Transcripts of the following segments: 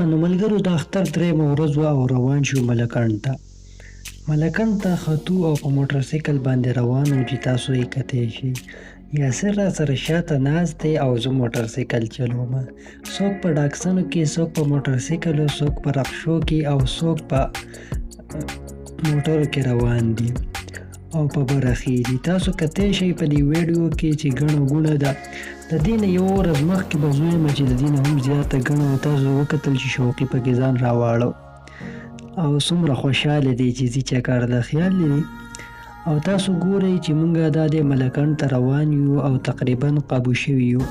نو ملګرو د اختر درېیمه ورځ وه او روان شو ملکنډ ته. ملکنډ ته ختو او په موټر سایکل باندې روان وو چې تاسو یې کتی شئ. یاسر راسره شاته ناست دی او زه موټر سایکل چلومه. څوک په ډاکسنو کې، څوک په موټر سایکلو، څوک په رخشو کې او څوک په موټرو کې روان دي او په برخې دي. تاسو کتی شئ په دې ویډیو کې چې ګڼه ګوڼه ده. د دې نه یوه ورځ مخکې به زه وایم چې د دې نه هم زیاته ګڼه او تاسو وکتل چې شوقي پکې ځان راواړو او څومره خوشحاله دی چې ځي چکر ته، خیال لري. او تاسو ګورئ چې مونږ دا د ملکنډ ته روان یو او تقریبا قابو شوي یو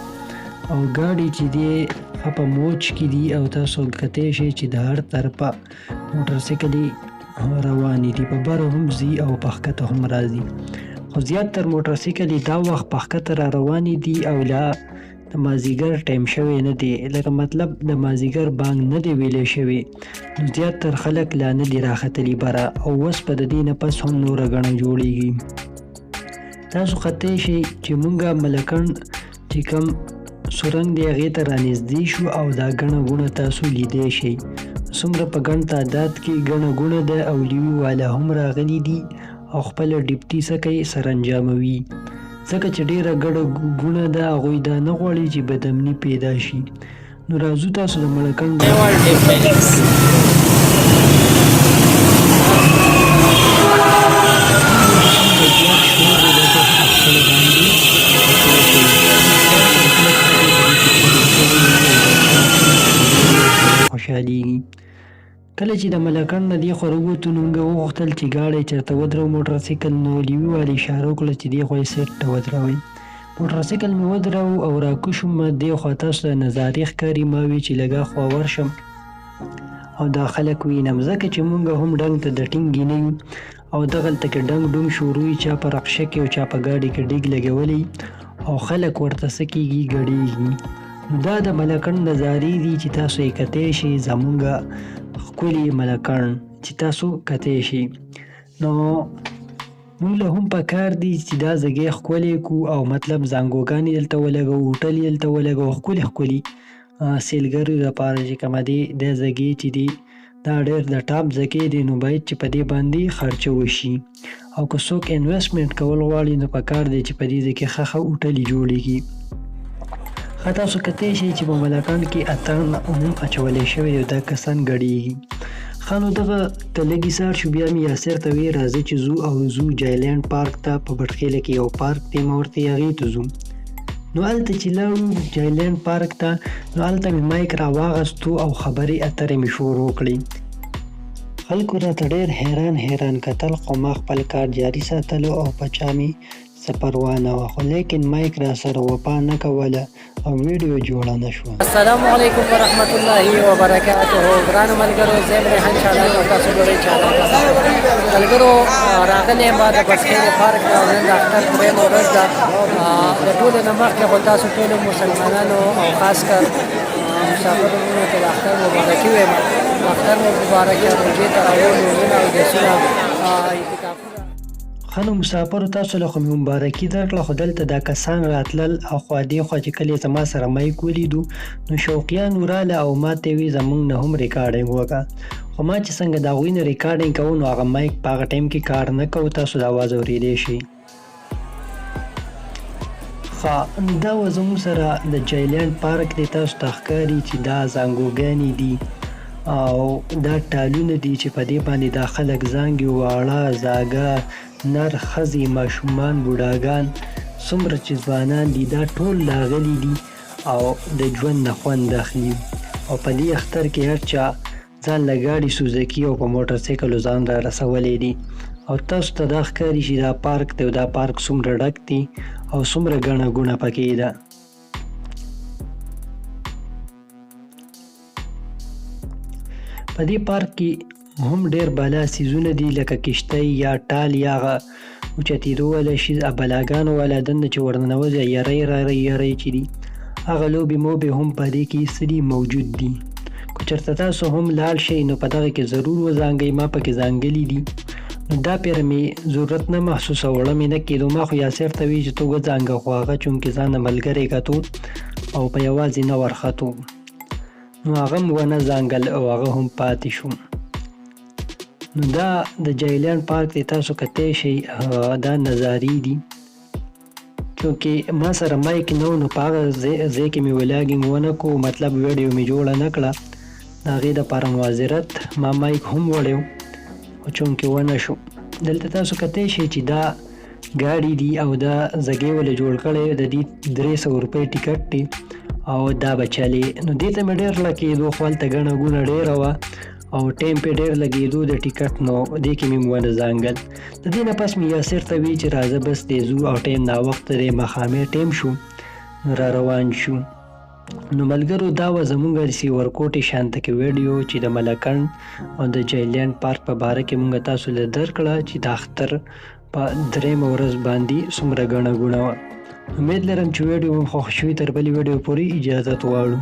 او ګاډي چې دی ښه په موج کې دي او تاسو کتی شئ چې د هر طرفه موټر سایکلې روانې دي، په بره هم ځي او په ښکته هم راځي. خو زیاتر موټر سایکلې دا وخت په ښکته را روانې دي او لا د مازدیګر ټایم شوی نه دی، لکه مطلب د مازدیګر بانګ نه دی ویلی شوی، نو زیاتر خلک لا نه دي راختلي بره او اوس به د دې نه پس هم نوره ګڼه جوړیږي. تاسو کتی شئ چې مونږه ملکنډ چې کوم سرنګ دی هغې ته رانږدې شو او دا ګڼه ګوڼه تاسو لیدی شئ. څومره په ګڼ تعداد کې ګڼه ګوڼه ده او لیوي والا هم راغلي دي او خپله ډیپټي څه کوي سرانجاموي، ځکه چې ډېره ګڼه ګوڼه ده. هغوی دا نه غواړي چې بدامني پیدا شي. نو راځو تاسو د ملکنډ خوشحالېږي. کله چې د ملکنډ نه دې خوا راووتو نو موږ وغوښتل چې ګاډی چېرته ودرو موټر سایکل، نو لیوي والي اشاره وکړه چې دې خوا یې سیټ ته ودروئ. موټر سایکل مې ودرو او راکوز شوم. دې خوا تاسو ته نظارې ښکاري، ما وی چې لږ خوا ورشم او دا خلک وینم، ځکه چې موږ هم ډنګ ته د ټینګې نه یو او دغلته کې ډنګ ډونګ شروع وي، چا په رخشه کې او چا په ګاډي کې ډیګ لګولی او خلک ورته څه کېږي ګډېږي. نو دا د ملکنډ نظارې دي چې تاسو یې کتی شئ، زمونږ ښکلي ملکنډ چې تاسو کتی شئ. نو موږ له هم پکار دي چې دا ځګی ښکلی کړو او مطلب زانګوګانې دلته ولګوو، هوټل یې دلته ولګوو، ښکلي ښکلي سیلګرو دپاره چې کومه دی دا ځګی چې دی دا ډېر د ټاپ ځګی دی، نو باید چې په دې باندې خرچه وشي او که څوک انویسټمنټ کول غواړي نو پکار دی چې په دې ځای کې ښه ښه هوټلې جوړېږي. ښه تاسو کتی شئ چې په ملکنډ کې اتڼ هم اچولی شوی او دا کسان ګډېږي. ښه نو دغه ته لږ ایسار شو، بیا مې یاسر ته ویې راځه چې ځو او ځو جایلینډ پارک ته. په بټخیله کې یو پارک دی، ما ورته هغې ته ځو. نو هلته چې لاړو جایلینډ پارک ته، نو هلته مې مایک راواغستو او خبرې اترې مې شروع کړې. خلکو راته ډېر حیران کتل، خو ما خپل کار جاري ساتلو او په چا مې څه پروا نه وه، خو لیکن مایک را سره وفا نه کوله او ویډیو جوړه نه شوه. السلام علیکم ورحمت الله وبرکاته. ګرانو ملګرو، زه یم ریحان چالاک او تاسو ګورئ چالاک. ملګرو راغلی یم د بټخیلې پارک ته او نن د اختر درېیمه ورځ ده. د ټولو نه مخکې خو تاسو ټولو مسلمانانو او خاص کر مسافرو وروڼو ته د اختر مبارکي وایم. اختر مو مبارک شه، روژې ته راوړو لمونځونه اودسونه اعتکافونه. ښه نو مسافرو تاسو له خو مې مبارکي درکړه، خو دلته دا کسان راتلل او خوا دې خوا چې کله یې زما سره مایک ولیدو نو شوقیان وراله او ما ته یې ویل زموږ نه هم ریکارډینګ وکړه. خو ما چې څنګه د هغوی نه ریکارډینګ کوو نو هغه مایک په هغه ټایم کې کار نه کوو، تاسو د اواز اورېدی شئ. ښه دا وه زموږ سره د جایلینډ پارک دی. تاسو ته ښکاري چې دا زانګوګانې دي او دا ټالونه دي چې په دې باندې دا خلک زانګي، واړه زاږه، نر ښځې، ماشومان، بوډاګان، څومره چې ځوانان دي دا ټول راغلي دي او د ژوند نه خوند اخلي. او په دې اختر کې هر چا ځان له ګاډي سوزکي او په موټر سایکلو ځان را رسولی دي او تاسو ته دا ښکاري چې دا پارک دی او دا پارک څومره ډک دی او څومره ګڼه ګوڼه پکې ده. په دې پارک کې هم ډېر بالا څیزونه دي لکه کشتۍ یا ټال یا هغه اوچتېدو والا شي، بلاګانو والا دنده چې ورننوځي یری چې دي، هغه لوبې موبې هم په دې کې څه دي موجود دي. که چېرته تاسو هم لاړ شئ نو په دغه کې ضرور وزانګئ، ما پکې زانګلي دي. نو دا پیره مې ضرورت نه محسوسه، وړه مې نه کېدو. ما خو یاسر ته وی چې تو وزانګه، خو هغه چونکې ځانه ملګری کتو او په یوازې نه ورختو. نو هغه هم ونه ځانګل او هغه هم پاتې شو. نو دا د جایلینډ پارک دی، تاسو کتی شئ دا نظارې دي. چونکې ما سره مایک نه و نو په هغه ځای کې مې ولاګینګ ونه کو، مطلب ویډیو مې جوړه نه کړه. د هغې دپاره معذرت، ما مایک هم وړی و خو چونکې ونه شو. دلته تاسو کتی شئ چې دا ګاډي دي او دا زګې ولې جوړ کړی، د دې 300 روپۍ ټیکټ دی او دا به چلې. نو دې ته مې ډېر لګېدو خو هلته ګڼه ګوڼه ډېره وه او ټایم پې ډېر لګېدو د ټیکټ، نو دې کې مې ونه ځانګل. د دې نه پس مې یاسر ته وی چې راځه بس دی ځو او ټایم ناوخته دی، ماښامې ټایم شو، نو را روان شو. نو ملګرو دا وه زموږ د سیورکوټې شانته کې ویډیو چې د ملکنډ او د جایلینډ پارک په باره کې مونږ تاسو له درکړه چې د اختر په 3مه ورځ باندې څومره ګڼه ګوڼه وه. امید لرم چې ویډیو مو خوښ شوي. تر بلې ویډیو پورې اجازت غواړو.